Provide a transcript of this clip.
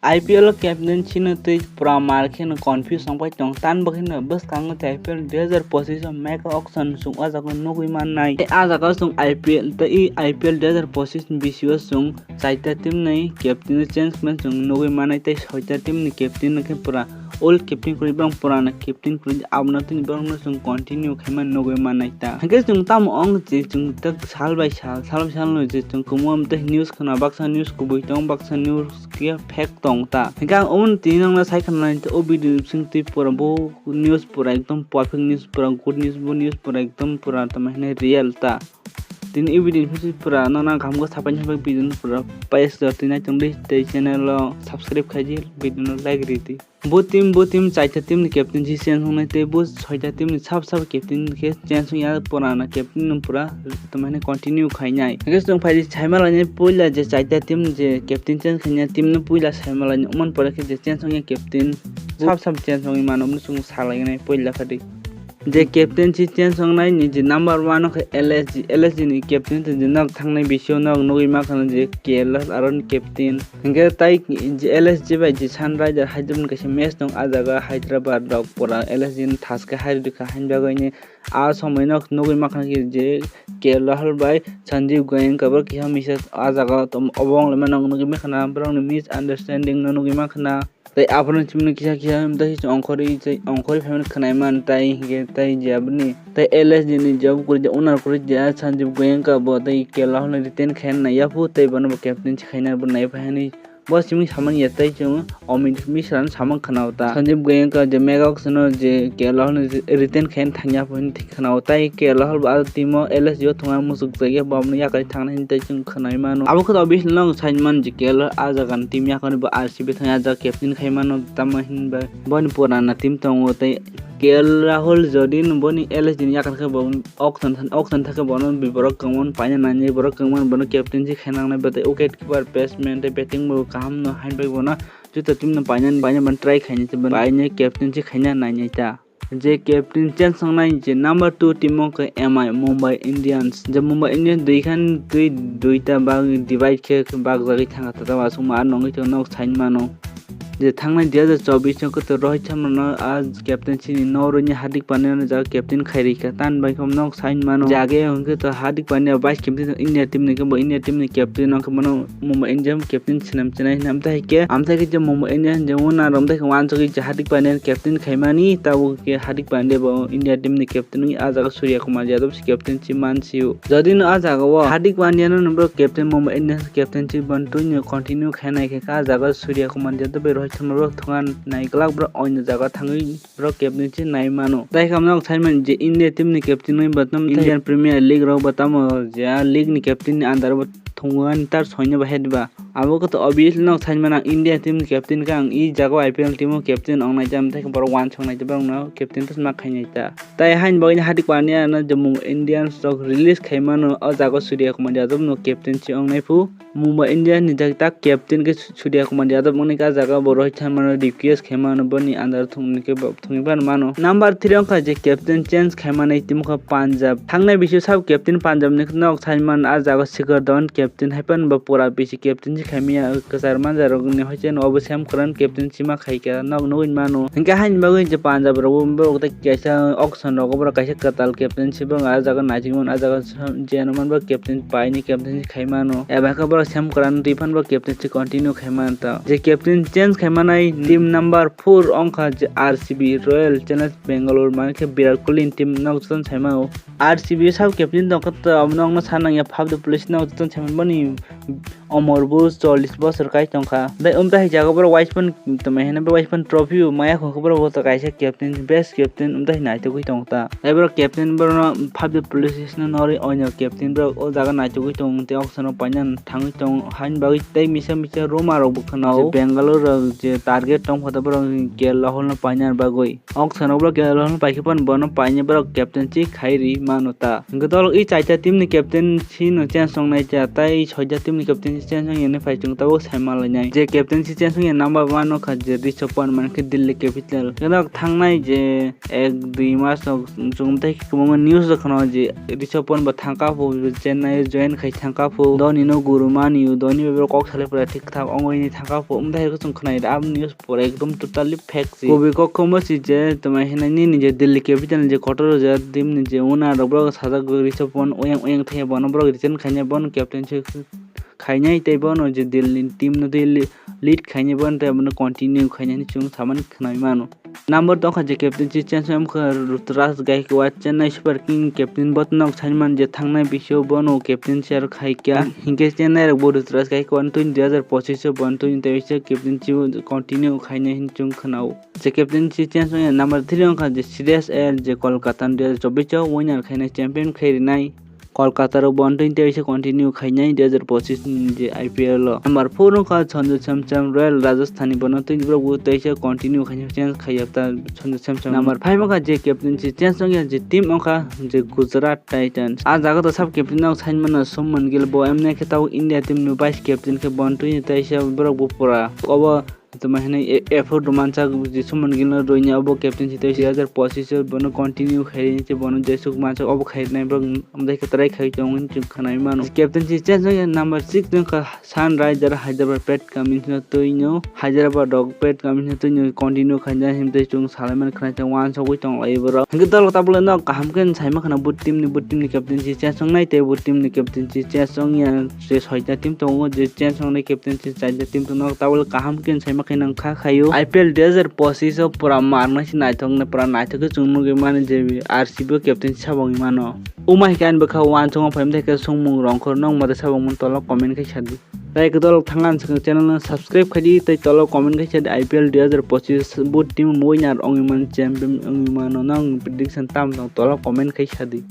IPL captaincy no tei pramar khe no confuse songpai tong tan bakhe no bwskang IPL 2025 make auction sung ajago nugui mannai ajago sung IPL tei IPL 2025 bisio sung chaita team nei captain change man sung nugui mannai tei soita team ni captain khe pura old captain kuri bang purana captain kuri abna tin bang no sung continue khaiman nugui mannai ta hangke sung tam ong je sung tak sal by sal no je sung kumam te news khana baksa news kubui tong baksa news ke fact tong ta hingka omun tinang na sai khana te obidu sing ti pura bo news pura ekdom perfect news pura good news bo news pura ekdom pura tamahne real ta tin evidence pura nana kamgo sapan sapai video pura pais dortina tongdi te channel lo subscribe khaji video like riti bo team chaita team ni captaincy change honai te bo soita team ni sab captain ke change ya purana captain pura tamahne continue khainai hingka sung phai chaimala ni poila je chaita team je captain change khanya team no poila chaimala ni oman pore ke je change ya captain sab change hongi manom sung salai nai poila khadi J captaincy change संगनाय नि जे number 1 के LSG नि captain त जे नक थांनाय बिसियो नक नगै मा खान जे KL आरन captain हंगे ताइ जे LSG by J Sunriser Hyderabad के मैच दं आजागा हैदराबाद रक परा LSG नि थासके हारिदुखा हानबागैनि आ समय नक नगै मा खान जे KL Rahul बाय संजीव गोयेंका के हमेशा आजागा त अबंग ले मनक नगै मा खाना ब्रंग मिस अंडरस्टैंडिंग नगै मा खाना तै आपन चिमन किसा दहि अंखरी फैमिली खनायमान ताइ हिगे ताइ जाबनि तै LSG नि जब कुर जे ओनर कुर जे संजीव गोयेंका ब तै केला हन रिटेन खैन न याफु तै बन कैप्टन खैना ब नाय फाहनि बस चिमन सामान यतै चंग अमित मिश्रन सामान खनावता संजीव गोयेंका जे मेगाक्सन जे केला हन रिटेन खैन थांया फन खनावता केला हल बा टीम LSG थंगा मुसुक जगे बमन याकै थांना तै चंग खनाय मानो अब खद अबिस लं साइनमान जे केला आजागान टीम याकन ब RCB थांया जा कैप्टन खैमानो तमहिन बा बन पुराना टीम तंग तै KL Rahul jodin boni LSG ni yakan ke bon auction thake bonon borok kangmon paina nani borok kangmon bono captaincy khenang na bate wicket keeper batsman te batting bo kaham no hain bai bona juta team no paina ban try khaini te baine captaincy khaina nai ta जे captain change संगनाय जे number 2 team के MI Mumbai Indians जे Mumbai Indian दुईटा बाग divide के बाग जगै थांगा त वासु मा नंगै त नक sign मानो जे थांनाय 2024 को तो रोहित शर्मा आज कैप्टनसी नौरनी हार्दिक पांड्या ने जा कैप्टन खैरिका तान बाय खम नक साइन मानो जागे उनके तो Hardik Pandya vice captain India team ने के इंडिया टीम ने कैप्टन के मनो मुंबई इंडियन कैप्टन सिनम चनाय नाम था के आमथा के जे मुंबई इंडियन जे वना रमदा के वान जगै हार्दिक पांड्या कैप्टन खैमानी ताउ के हार्दिक पांड्या ब इंडिया टीम ने कैप्टन आज सूर्य कुमार यादव कैप्टनसी मानसियो जदिन आज आगो हार्दिक पांड्या न number captain Mumbai Indian captaincy बंटु ने कंटिन्यू खैनाय के का जागा सूर्य कुमार यादव रोहित शर्मा थंगान नाइकलाक ब्र अन्य जागा थांगै ब्र कैप्टनसी नाय मानो ताइ खामना साइनमन जे इंडिया टीम नि कैप्टन नै बतम इंडियन प्रीमियर लीग रो बताम जे लीग नि कैप्टन नि अंदर थंगान तार सैन्य बहेदबा आबो को तो ऑब्वियसली न साइनमन इंडिया टीम कैप्टन का ई जागा IPL टीम कैप्टन अंगनाय जाम थाइ बर वान संगनाय जबा न कैप्टन तस मा खाइनायता ताइ हाइन बगिन हार्दिक पांड्या न जम्मू इंडियन स्टॉक रिलीज खैमानो अ जागा सूर्य कुमार यादव न कैप्टनसी अंगनाय फु मुंबई इंडियन नि जागता कैप्टन के सूर्य कुमार यादव मंगने का जागा रोहित शर्मा DPS खेमानो बनी अंदर थुंगनि के थुंगिबान मानो नंबर 3 अंक जे कैप्टन चेंज खेमानै टीम को पंजाब थांनाय बिसि सब कैप्टन पंजाब नि नक साइनमान आ जागा शिखर धवन कैप्टन हाइफन ब पूरा बिसि कैप्टन खेमिया कसार मानजार ने होचेन अबसेम करन कैप्टन सिमा खाइका नक नगइन मानो हिंका हाइन बगै जे पंजाब रो ब कैसा ऑक्शन रो ब कैसा कताल कैप्टन सिबं आ जागा नाजिमन आ जागा जेनमन ब कैप्टन पाइनि कैप्टन खाइमानो एबा का ब सेम करन रिफन ब कैप्टन कंटिन्यू खाइमान त जे कैप्टन चेंज खेमानै टीम नंबर 4 अंक RCB रॉयल चैलेंज बेंगलोर मान के विराट कोहली टीम नक्सन छैमा RCB सब कैप्टन दकत अब नंग सानंग या फाब द पुलिस नक्सन छैमा बनी अमर बुस 40 बছর काइ तंखा दै उमता हि जागा बर वाइसपन त महेना बर वाइसपन ट्रॉफी माया खो बर हो त काइसे कैप्टन बेस्ट कैप्टन उमता हि नाइ त गइ तंगता एबर कैप्टन बर फाब द पुलिस न नरि अन्य कैप्टन बर ओ जागा नाइ त गइ तंग ते ऑक्शन पाइन थांग तंग हाइन बागै तै मिसा रोमा रो बखनाव बेंगलोर जे टारगेट तंग खत बर KL Rahul न पाइन बागै ऑक्शन बर KL Rahul पाइखपन बन पाइन बर कैप्टनसी खाइरि मानोता गदल इ चाइता टीम नि कैप्टन छि न change संगनाय चाता tai soja team ni captaincy change song ne phai chung tabo saima lainai je captaincy change song number 1 no kha je Rishabh Pant manke Delhi Capital kedak thangnai je 1-2 mas chung tai kwbangma news khano je Rishabh Pant ba thangka pho Chennai join khai thangka pho Dhoni no gurumani Dhoni be kok sale pura thik thak ongoi ni thangka pho umdai ko chung khnai ab news pura ekdom totally fake je kobe ko khomo si je tama hinai ni je Delhi Capital je kotor je team ni je una robro saja Rishabh Pant oyang thai bono bro reason khanya bon captaincy khainai tai bono je Delhi team no Delhi lead khainai bon tai bono continue khainai ni chung thaman khnai mano number 2 kha je captaincy change am kha Ruturaj Gaikwad Chennai Super King captain botnok chainman je thangnai bisio bono captaincy ar khai kya hinkhe Chennai ro Ruturaj Gaikwad 2025 bon 2023 captaincy continue khainai hin chung khnau je captaincy change number 3 kha je Shreyas Iyer je Kolkata 2024 winner khainai champion khairinai Kolkata ro bon 2023 continue khainai 2025 je IPL number 4 ka Sanjeev Samsam Royal Rajasthani Bono 2023 continue khainai change khayapta Sanjeev Samsam number 5 ka je captaincy change song je team ka je Gujarat Titans a jaga to sub captain no sainman Suman Gill bo amne khetaw India team no vice captain ke bon 2023 borok bupura obo tama hinai effort romancha je Suman Gill no roinya obo captaincy 2025 bono continue khaini che bono jesuk macha obo khainai bro amdai khatarai khai chong chung khanai mano captaincy change number 6 jong ka Sunriser Hyderabad pet commissioner toino Hyderabad dog pet commissioner toino continue khaina himte chung salaman khanai chong wan so goi tong lai bro hingdal tabule no kahamken saima khana but team ni captaincy change song nai te but team ni captaincy change song ya je soita team tongo je change song ni captaincy change team to no tabule kahamken saima khina kha khayo IPL 2025 pura marna si naituk na pura naituk ke chung muge mane je RCB captaincy sabong mano umai kan bakha wan chung phaim de ke sung mung rong khor nong mate sabong mun tolo comment khai sadi tai ke tolo thangan channel na subscribe khadi tai tolo comment khai sadi IPL 2025 both team moi nar ongi man champion ongi mano nong prediction tam tolo comment khai sadi